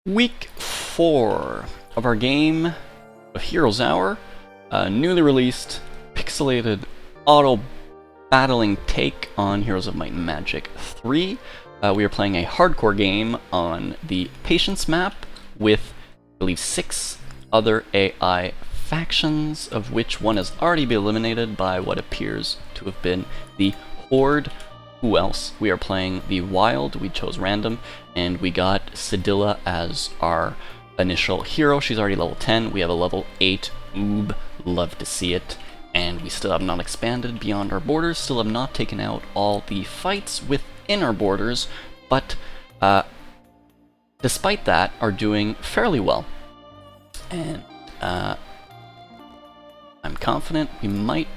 Week 4 of our game of Heroes Hour, a newly released, pixelated, auto-battling take on Heroes of Might and Magic 3. We are playing a hardcore game on the Patience map with, I believe, 6 other AI factions, of which one has already been eliminated by what appears to have been the Horde. Who else? We are playing the Wild. We chose random, and we got Sedilla as our initial hero. She's already level 10. We have a level 8 Oob. Love to see it. And we still have not expanded beyond our borders, still have not taken out all the fights within our borders, but despite that, are doing fairly well. And I'm confident we might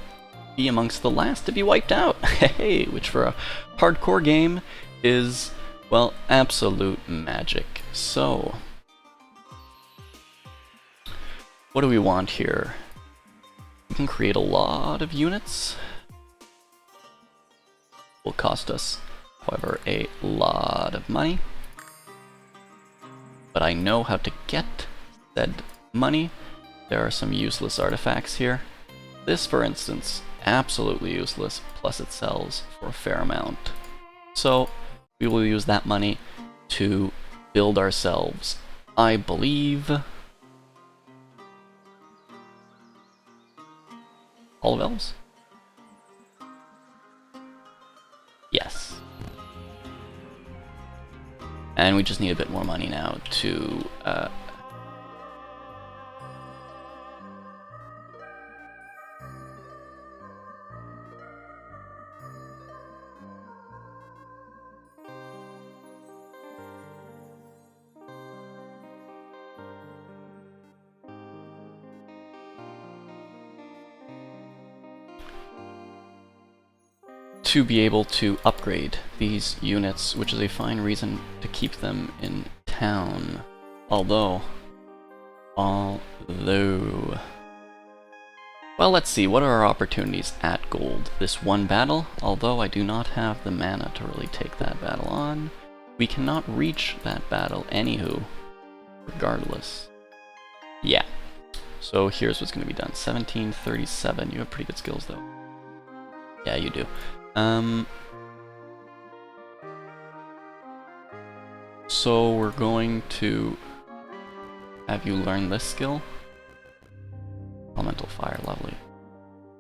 be amongst the last to be wiped out. Hey, which for a hardcore game is, well, absolute magic. So, what do we want here? We can create a lot of units. Will cost us, however, a lot of money. But I know how to get said money. There are some useless artifacts here. This, for instance, absolutely useless, plus it sells for a fair amount. So we will use that money to build ourselves, I believe, all of elves? Yes. And we just need a bit more money now to be able to upgrade these units, which is a fine reason to keep them in town. Although, well, let's see, what are our opportunities at gold? This one battle, although I do not have the mana to really take that battle on. We cannot reach that battle anywho, regardless. Yeah, so here's what's going to be done. 1737, you have pretty good skills though. Yeah, you do. So we're going to have you learn this skill. Elemental Fire, lovely.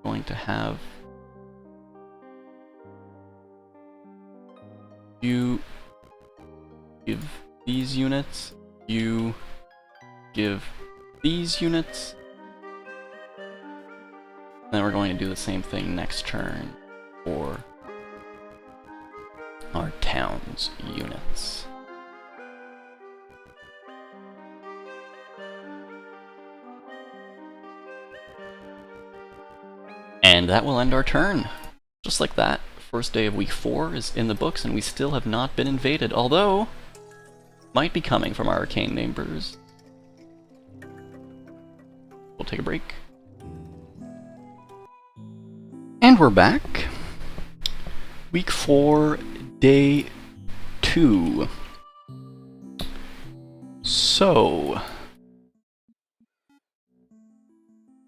Going to have you give these units, you give these units. Then we're going to do the same thing next turn for our town's units. And that will end our turn. Just like that, first day of week 4 is in the books, and we still have not been invaded, although might be coming from our arcane neighbors. We'll take a break. And we're back. Week 4, day 2. So,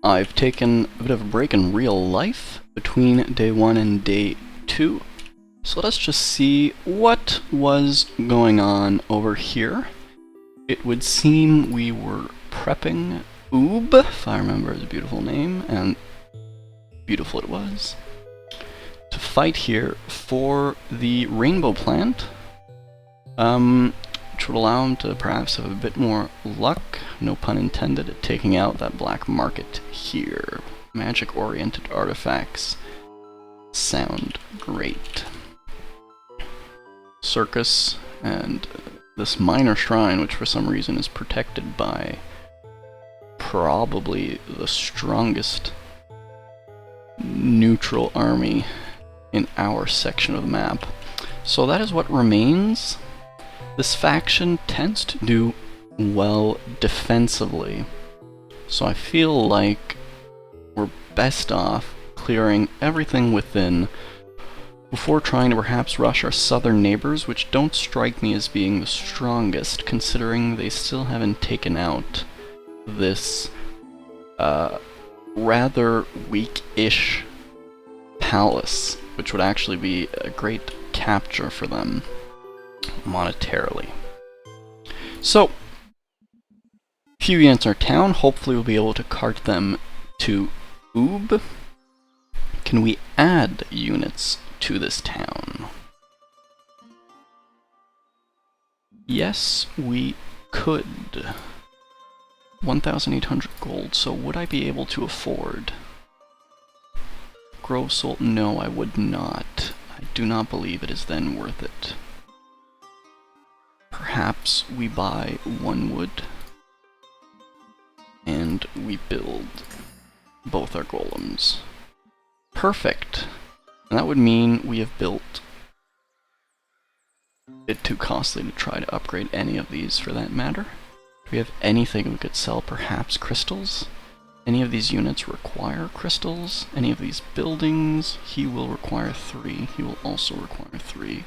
I've taken a bit of a break in real life between day 1 and day 2. So let us just see what was going on over here. It would seem we were prepping Oob, if I remember his beautiful name, and beautiful it was, to fight here for the rainbow plant, which would allow him to perhaps have a bit more luck, no pun intended, at taking out that black market here. Magic-oriented artifacts sound great. Circus and this minor shrine, which for some reason is protected by probably the strongest neutral army in our section of the map. So that is what remains. This faction tends to do well defensively, so I feel like we're best off clearing everything within before trying to perhaps rush our southern neighbors, which don't strike me as being the strongest, considering they still haven't taken out this rather weak-ish palace, which would actually be a great capture for them monetarily. So, few units in our town. Hopefully we'll be able to cart them to Oob. Can we add units to this town? Yes, we could. 1,800 gold, so would I be able to afford? Grove Salt? No, I would not. I do not believe it is then worth it. Perhaps we buy 1 wood and we build both our golems. Perfect! And that would mean we have built a bit too costly to try to upgrade any of these for that matter. Do we have anything we could sell? Perhaps crystals? Any of these units require crystals? Any of these buildings? He will require 3. He will also require 3.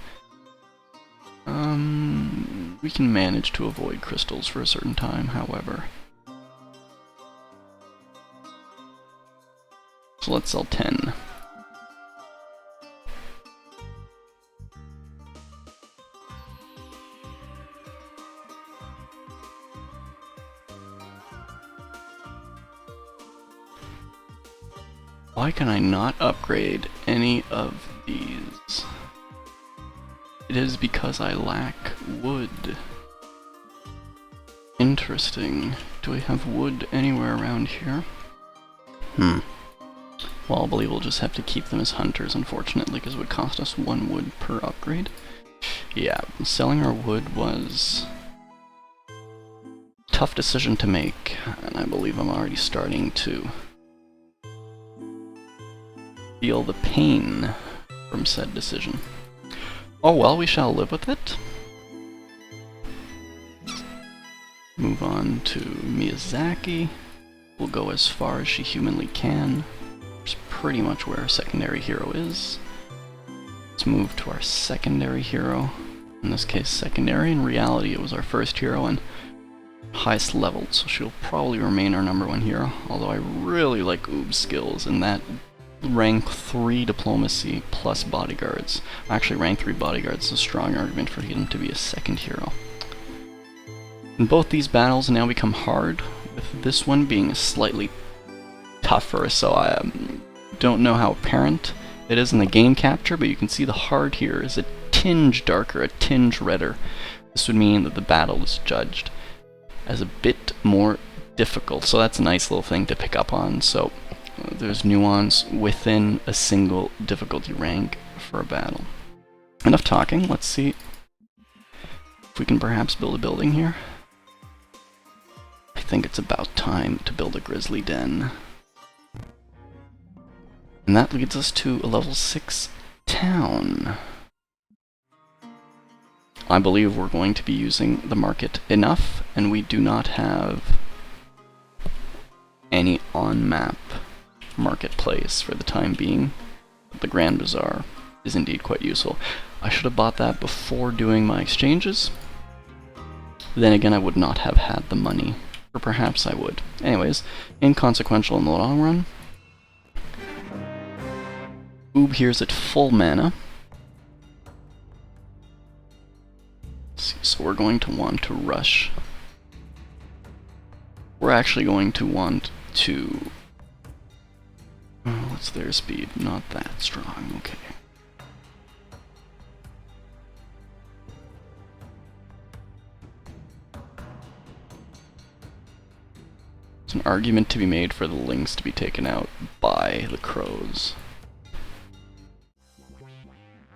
We can manage to avoid crystals for a certain time, however. So let's sell 10. Why can I not upgrade any of these? It is because I lack wood. Interesting. Do we have wood anywhere around here? Well, I believe we'll just have to keep them as hunters, unfortunately, because it would cost us 1 wood per upgrade. Yeah, selling our wood was a tough decision to make, and I believe I'm already starting to feel the pain from said decision. Oh well, we shall live with it. Move on to Miyazaki. We'll go as far as she humanly can. That's pretty much where our secondary hero is. Let's move to our secondary hero. In this case, secondary. In reality, it was our first hero and highest leveled, so she'll probably remain our #1 hero. Although I really like Oob's skills, and that rank 3 diplomacy plus bodyguards. Actually, rank 3 bodyguards is a strong argument for him to be a second hero. And both these battles now become hard, with this one being slightly tougher, so I don't know how apparent it is in the game capture, but you can see the hard here is a tinge darker, a tinge redder. This would mean that the battle is judged as a bit more difficult, so that's a nice little thing to pick up on. So there's nuance within a single difficulty rank for a battle. Enough talking, let's see if we can perhaps build a building here. I think it's about time to build a grizzly den. And that leads us to a level 6 town. I believe we're going to be using the market enough, and we do not have any on-map marketplace for the time being. The Grand Bazaar is indeed quite useful. I should have bought that before doing my exchanges. Then again, I would not have had the money. Or perhaps I would. Anyways, inconsequential in the long run. Oob here's at full mana. Let's see, so we're going to want to rush. We're actually going to want to... what's their speed? Not that strong, okay. There's an argument to be made for the lynx to be taken out by the crows.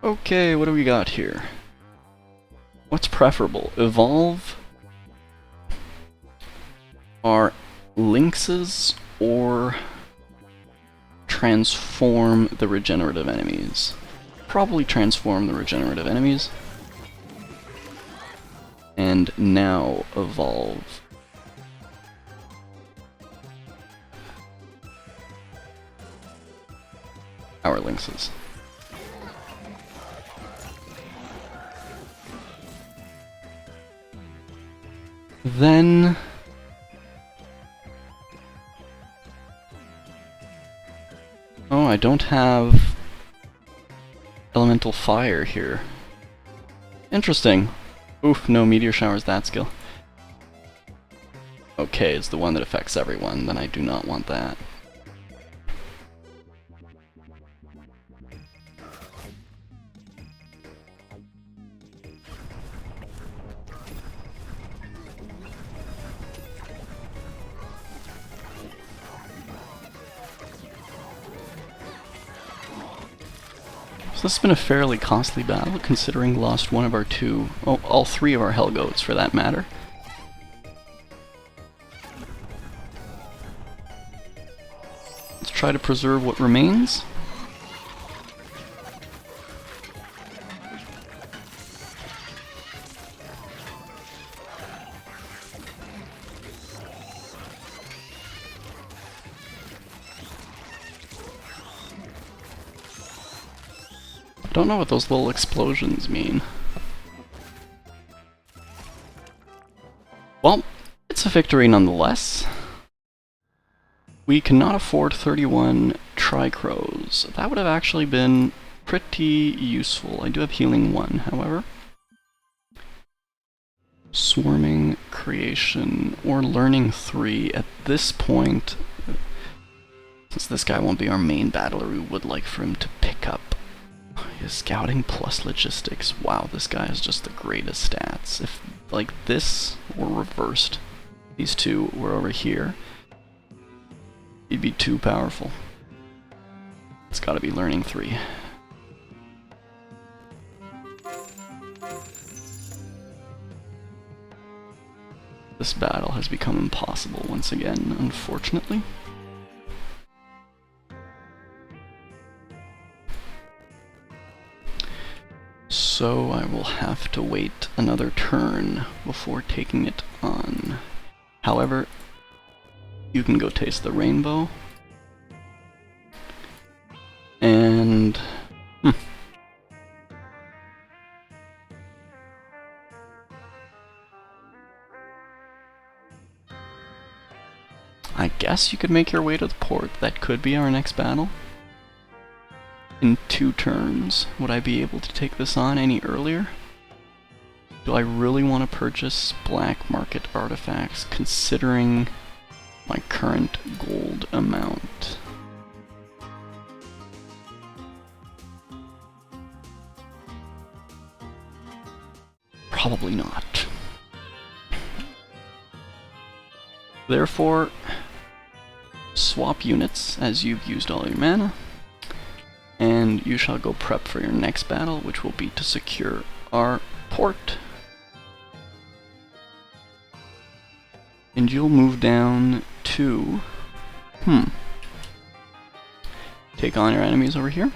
Okay, what do we got here? What's preferable? Evolve our lynxes or transform the regenerative enemies? Probably transform the regenerative enemies. And now evolve our lynxes. Then... oh, I don't have elemental fire here. Interesting. Oof, no meteor showers that skill. Okay, it's the one that affects everyone, then I do not want that. So this has been a fairly costly battle, considering lost one of our two, oh, all three of our Hell Goats for that matter. Let's try to preserve what remains. I don't know what those little explosions mean. Well, it's a victory nonetheless. We cannot afford 31 Tricrows. That would have actually been pretty useful. I do have Healing 1, however. Swarming, Creation, or Learning 3. At this point, since this guy won't be our main battler, we would like for him to pick up his Scouting plus Logistics. Wow, this guy has just the greatest stats. If, like, this were reversed, these two were over here, he'd be too powerful. It's gotta be Learning 3. This battle has become impossible once again, unfortunately. So I will have to wait another turn before taking it on. However, you can go taste the rainbow. And... I guess you could make your way to the port. That could be our next battle. In 2 turns, would I be able to take this on any earlier? Do I really want to purchase black market artifacts considering my current gold amount? Probably not. Therefore, swap units as you've used all your mana. And you shall go prep for your next battle, which will be to secure our port. And you'll move down to... take on your enemies over here.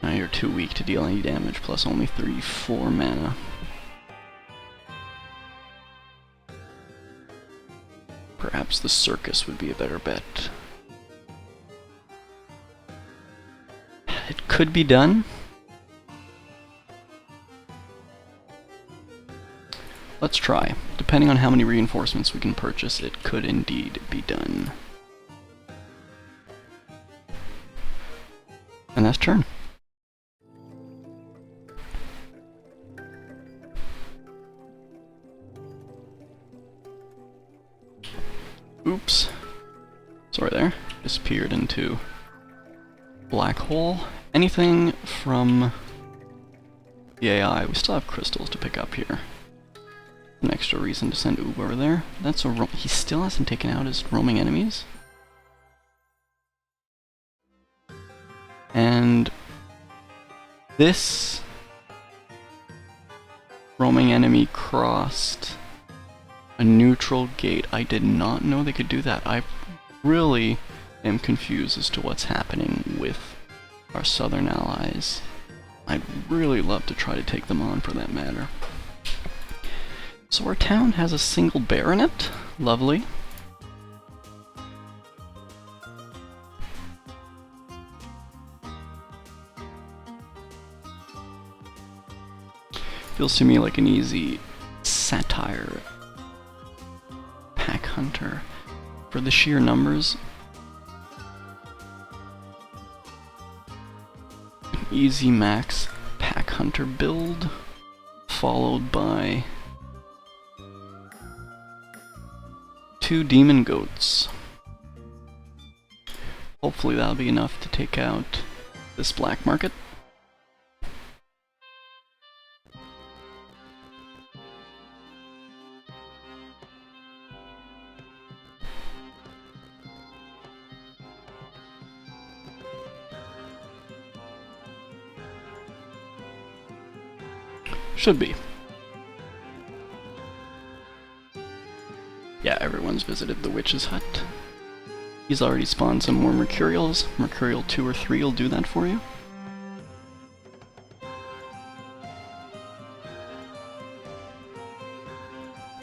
Now you're too weak to deal any damage, plus only 34 mana. Perhaps the circus would be a better bet. It could be done. Let's try. Depending on how many reinforcements we can purchase, it could indeed be done. And that's turn. Oops. Sorry there. Disappeared into black hole. Anything from the AI? We still have crystals to pick up here. An extra reason to send Oob over there. That's a he still hasn't taken out his roaming enemies. And this roaming enemy crossed a neutral gate. I did not know they could do that. I really am confused as to what's happening with our southern allies. I'd really love to try to take them on for that matter. So our town has a single bear in it. Lovely. Feels to me like an easy Satire, Pack Hunter. For the sheer numbers, an easy max Pack Hunter build, followed by 2 Demon Goats. Hopefully that'll be enough to take out this black market. Should be. Yeah, everyone's visited the witch's hut. He's already spawned some more Mercurials. Mercurial 2 or 3 will do that for you.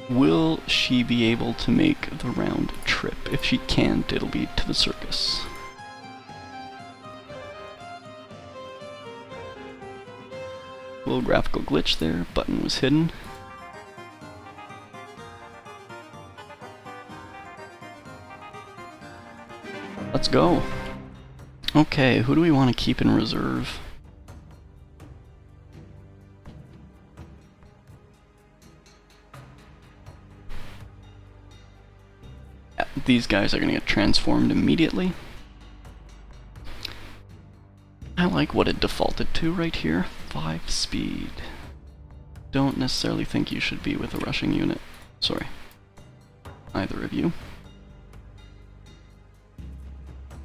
Will she be able to make the round trip? If she can't, it'll be to the circus. Little graphical glitch there, button was hidden. Let's go. Okay, who do we want to keep in reserve? Yeah, these guys are going to get transformed immediately. I like what it defaulted to right here. 5 speed. Don't necessarily think you should be with a rushing unit. Sorry. Either of you.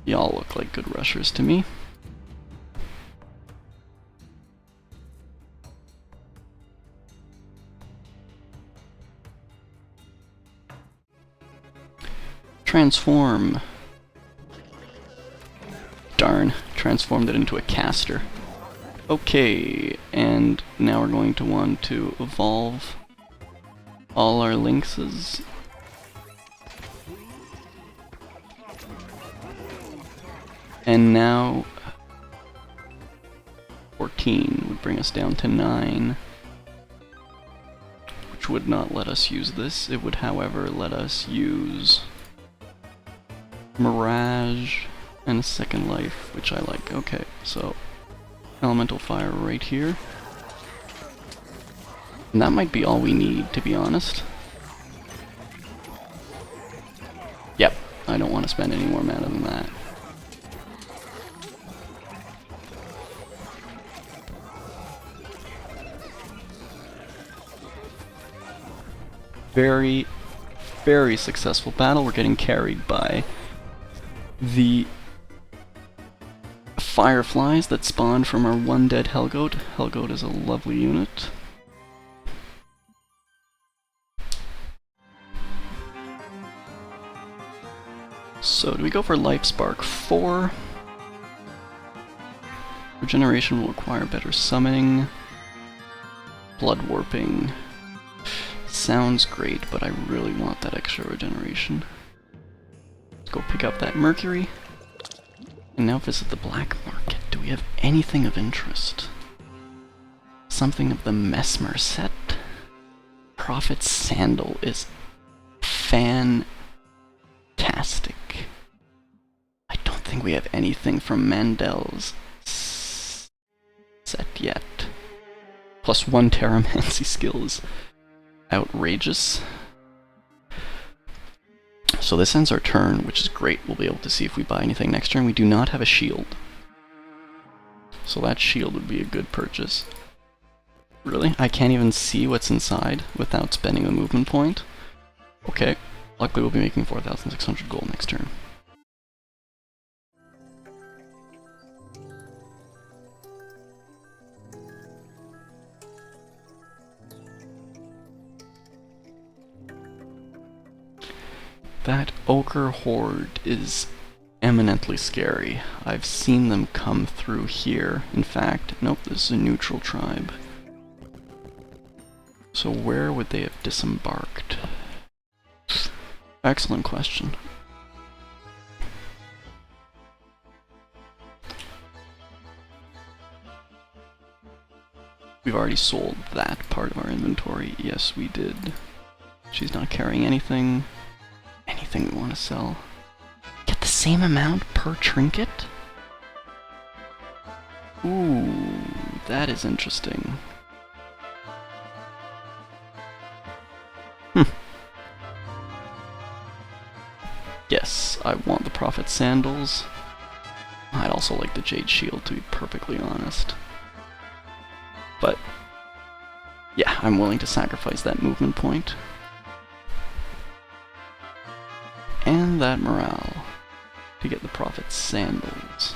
Y'all look like good rushers to me. Transform. Darn, transformed it into a caster. Okay, and now we're going to want to evolve all our lynxes. And now 14 would bring us down to 9, which would not let us use this. It would, however, let us use Mirage and a second life, which I like. Okay, so elemental fire right here. And that might be all we need, to be honest. Yep, I don't want to spend any more mana than that. Very, very successful battle. We're getting carried by the fireflies that spawned from our one dead Hellgoat. Hellgoat is a lovely unit. So do we go for Life Spark 4? Regeneration will require better summoning. Blood Warping. Sounds great, but I really want that extra regeneration. Let's go pick up that Mercury. And now visit the black market. Do we have anything of interest? Something of the Mesmer set? Prophet's Sandal is fantastic. I don't think we have anything from Mandel's set yet. Plus 1 Terramancy skills. Outrageous. So this ends our turn, which is great. We'll be able to see if we buy anything next turn. We do not have a shield. So that shield would be a good purchase. Really? I can't even see what's inside without spending a movement point? Okay. Luckily we'll be making 4,600 gold next turn. That Ochre Horde is eminently scary. I've seen them come through here. In fact, nope, this is a neutral tribe. So where would they have disembarked? Excellent question. We've already sold that part of our inventory. Yes, we did. She's not carrying anything. Anything we want to sell. Get the same amount per trinket? Ooh, that is interesting. Yes, I want the Prophet Sandals. I'd also like the Jade Shield, to be perfectly honest. But, yeah, I'm willing to sacrifice that movement point. And that morale to get the Prophet's Sandals.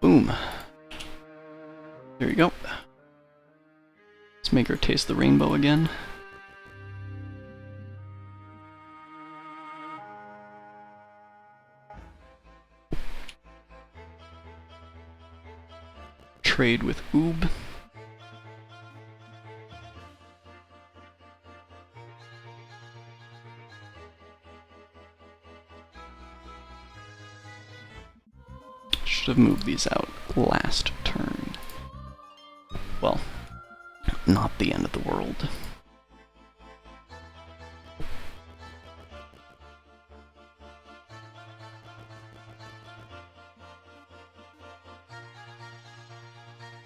Boom. There you go. Let's make her taste the rainbow again. Trade with Oob. Should have moved these out last turn. Well, not the end of the world.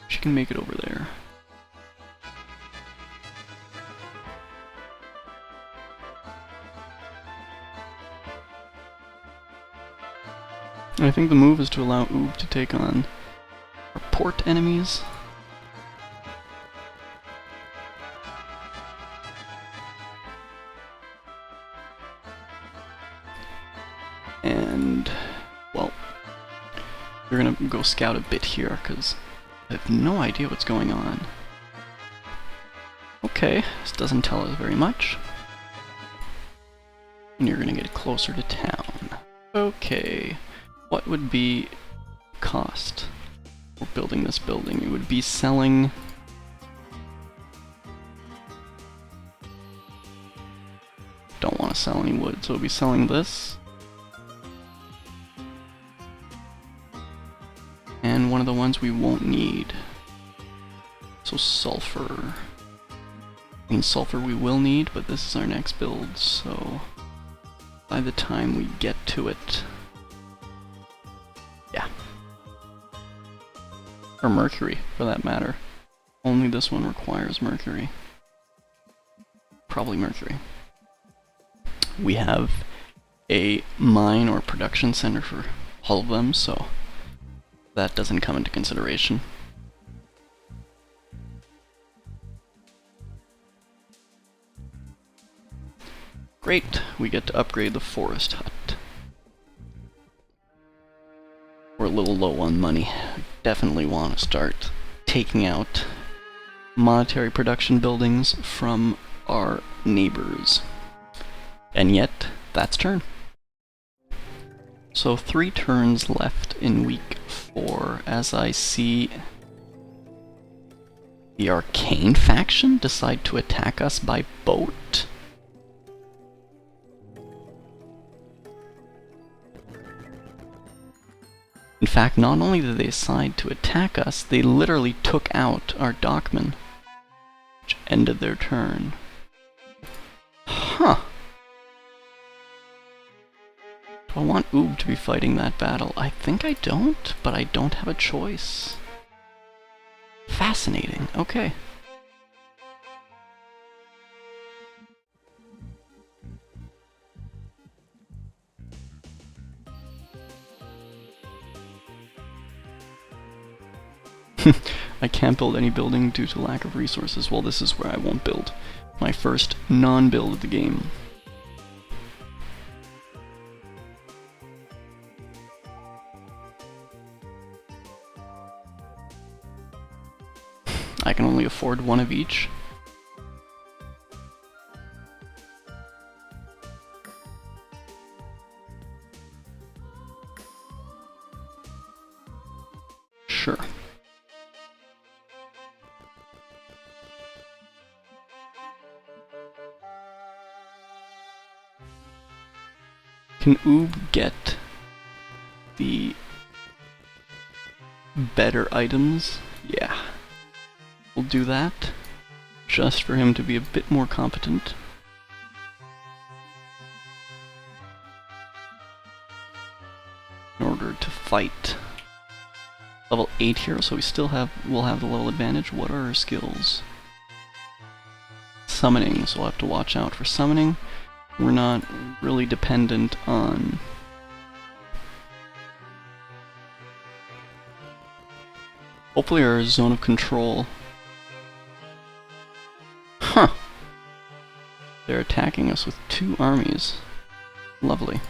She can make it over there. I think the move is to allow Oob to take on our port enemies. And, well, we're gonna go scout a bit here, because I have no idea what's going on. Okay, this doesn't tell us very much. And you're gonna get closer to town. Okay, what would be cost for building this building? It would be selling... Don't want to sell any wood, so we'll be selling this. And one of the ones we won't need. So sulfur. I mean, sulfur we will need, but this is our next build, so by the time we get to it... Yeah. Or mercury, for that matter. Only this one requires mercury. Probably mercury. We have a mine or production center for all of them, so that doesn't come into consideration. Great, we get to upgrade the forest hut. We're a little low on money. We definitely want to start taking out monetary production buildings from our neighbors. And yet, that's turn. So 3 turns left in week 4, as I see the Arcane faction decide to attack us by boat. In fact, not only did they decide to attack us, they literally took out our dockmen, which ended their turn. Huh. Do I want Oob to be fighting that battle? I think I don't, but I don't have a choice. Fascinating. Okay. I can't build any building due to lack of resources. Well, this is where I won't build. My first non-build of the game. I can only afford one of each. Sure. Can Oob get the better items. Yeah. We'll do that, just for him to be a bit more competent. In order to fight. Level 8 hero, so we'll have the level advantage. What are our skills? Summoning, so we'll have to watch out for summoning. We're not really dependent on hopefully our zone of control. Huh. They're attacking us with 2 armies. Lovely.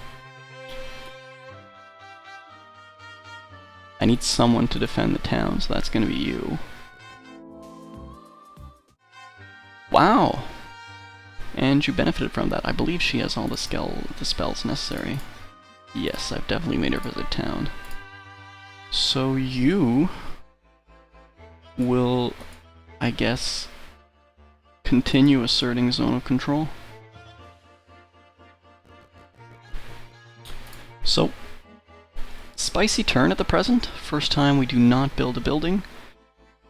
I need someone to defend the town, so that's gonna be you. Wow! And you benefited from that. I believe she has all the spells necessary. Yes, I've definitely made her visit town. So you will, I guess, continue asserting zone of control. So, spicy turn at the present. First time we do not build a building.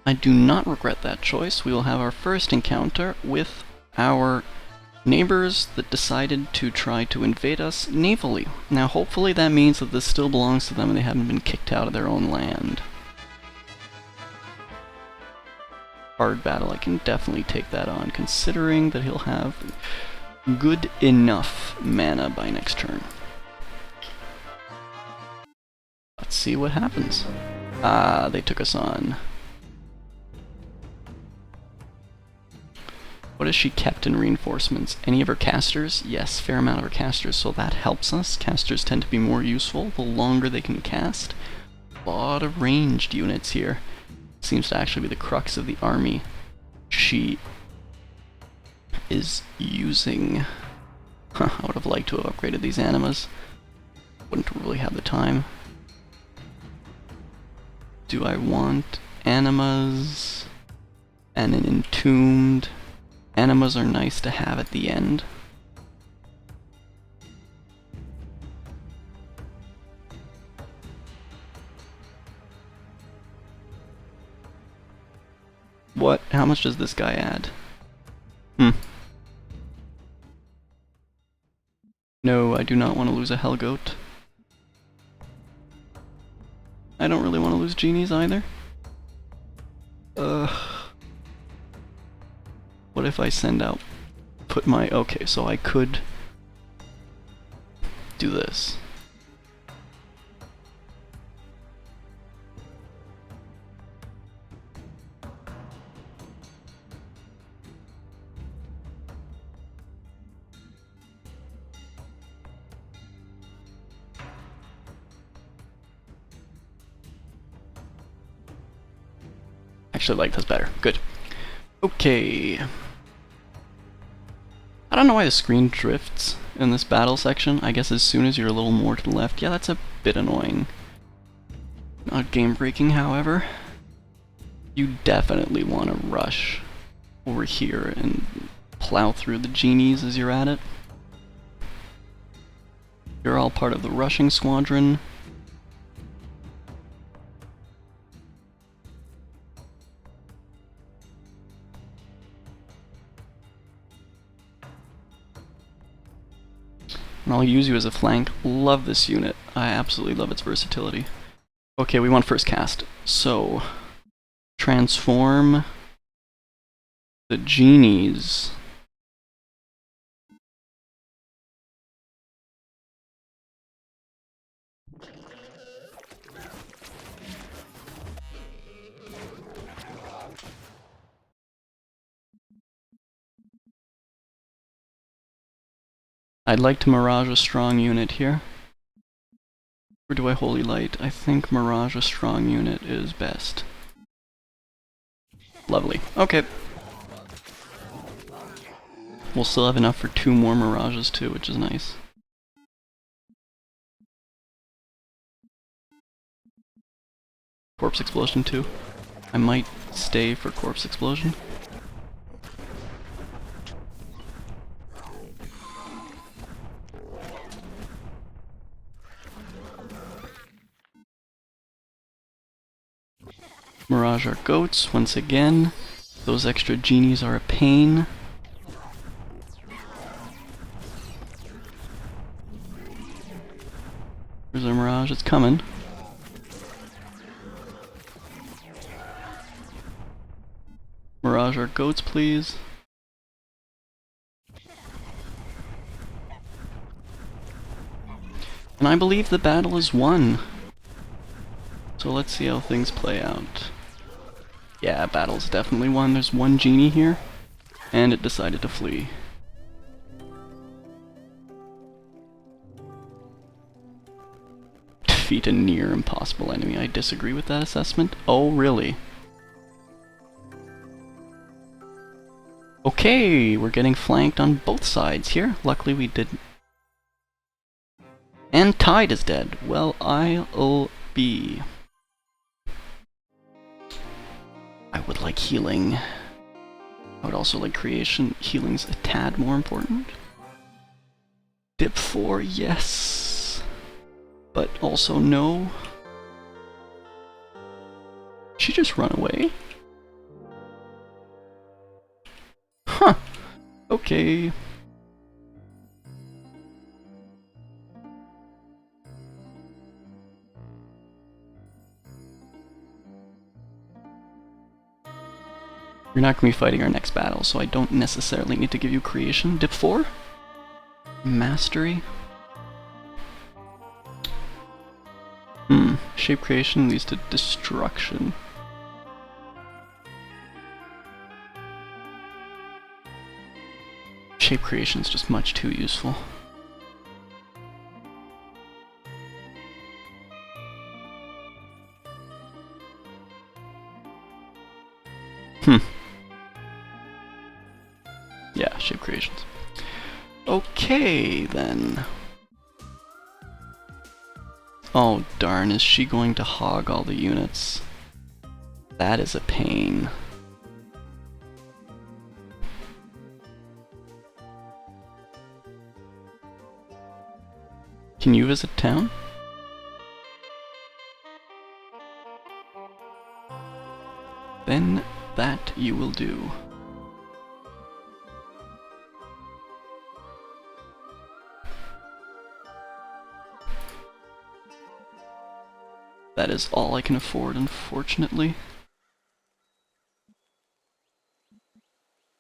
I do not regret that choice. We will have our first encounter with our neighbors that decided to try to invade us navally. Now hopefully that means that this still belongs to them and they haven't been kicked out of their own land. Hard battle, I can definitely take that on, considering that he'll have good enough mana by next turn. Let's see what happens. Ah, they took us on. What has she kept in reinforcements? Any of her casters? Yes, fair amount of her casters, so that helps us. Casters tend to be more useful the longer they can cast. A lot of ranged units here. Seems to actually be the crux of the army she is using. Huh, I would have liked to have upgraded these animas. Wouldn't really have the time. Do I want animas and an entombed? Animas are nice to have at the end. What? How much does this guy add? No, I do not want to lose a Hellgoat. I don't really want to lose genies either. What if I send out... Put my... Okay, so I could do this. Actually, I like this better. Good. Okay. I don't know why the screen drifts in this battle section. I guess as soon as you're a little more to the left. Yeah, that's a bit annoying. Not game breaking, however. You definitely want to rush over here and plow through the genies as you're at it. You're all part of the rushing squadron. And I'll use you as a flank. Love this unit. I absolutely love its versatility. Okay, we want first cast. So, transform the genies. I'd like to Mirage a strong unit here. Or do I Holy Light? I think Mirage a strong unit is best. Lovely. Okay. We'll still have enough for 2 more Mirages too, which is nice. Corpse Explosion too. I might stay for Corpse Explosion. Mirage our goats once again. Those extra genies are a pain. There's our Mirage, it's coming. Mirage our goats, please. And I believe the battle is won. So let's see how things play out. Yeah, battle's definitely won. There's one genie here, and it decided to flee. Defeat a near impossible enemy. I disagree with that assessment. Oh, really? Okay, we're getting flanked on both sides here. Luckily we didn't. And Tide is dead. Well, I'll be. I would like healing. I would also like creation. Healing's a tad more important. Dip 4, yes. But also no. Did she just run away? Huh. Okay. You're not going to be fighting our next battle, so I don't necessarily need to give you creation. Dip 4? Mastery? Shape creation leads to destruction. Shape creation is just much too useful. Yeah, shape creations. Okay, then. Oh darn, is she going to hog all the units? That is a pain. Can you visit town? Then that you will do. That is all I can afford, unfortunately.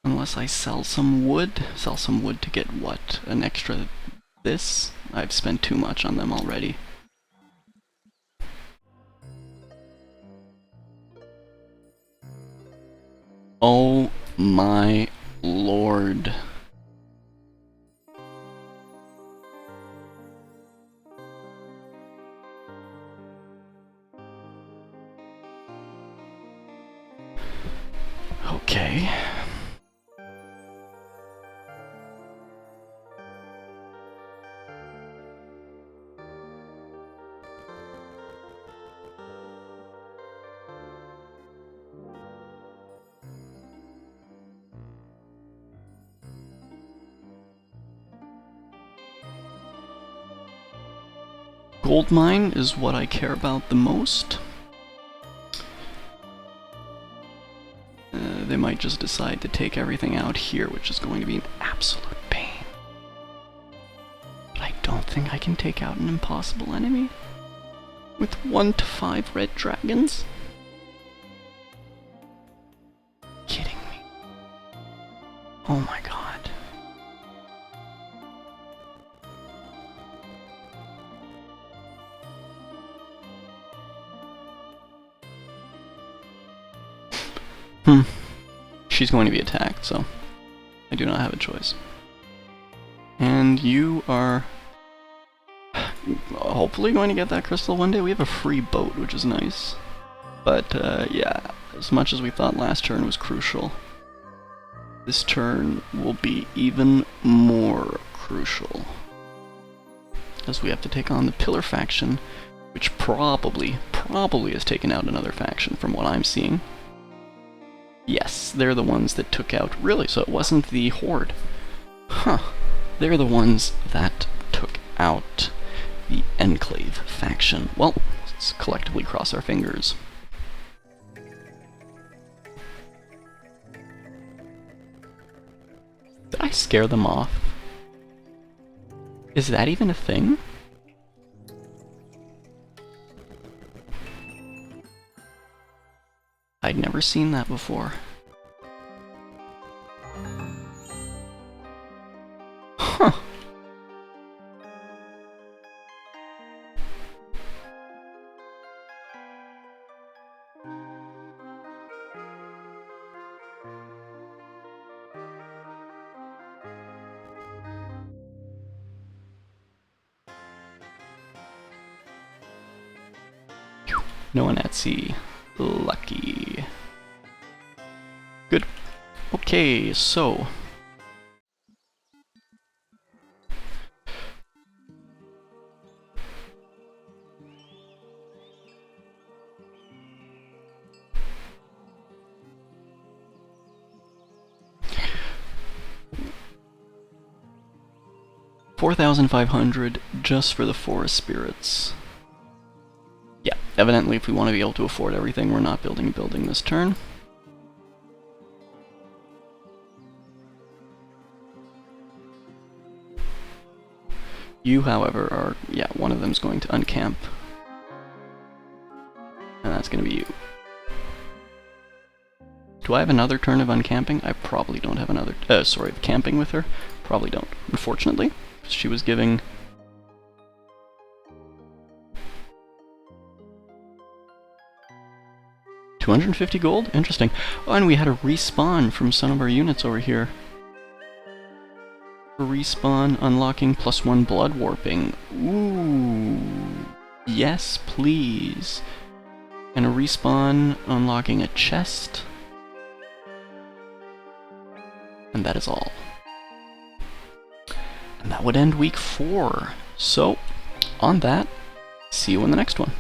Unless I sell some wood. Sell some wood to get what? An extra this? I've spent too much on them already. Oh my lord. Okay. Gold mine is what I care about the most. They might just decide to take everything out here, which is going to be an absolute pain. But I don't think I can take out an impossible enemy with 1 to 5 red dragons. Kidding me. Oh my god. She's going to be attacked, so I do not have a choice. And you are hopefully going to get that crystal one day. We have a free boat, which is nice. But yeah, as much as we thought last turn was crucial, this turn will be even more crucial. As we have to take on the Pillar faction, which probably has taken out another faction from what I'm seeing. Yes, they're the ones that took out... Really? So it wasn't the Horde? Huh. They're the ones that took out the Enclave faction. Well, let's collectively cross our fingers. scare them off? Is that even a thing? I'd never seen that before. Huh. No one at sea. Lucky. Good. Okay, so... $4,500 just for the forest spirits. Yeah, evidently if we want to be able to afford everything, we're not building a building this turn. You, however, are... yeah, one of them's going to uncamp. And that's going to be you. Do I have another turn of uncamping? I probably don't have another... sorry, of camping with her? Probably don't, unfortunately. She was giving... $250 gold? Interesting. Oh, and we had a respawn from some of our units over here. A respawn unlocking +1 blood warping. Ooh. Yes, please. And a respawn unlocking a chest. And that is all. And that would end week 4. So, on that, see you in the next one.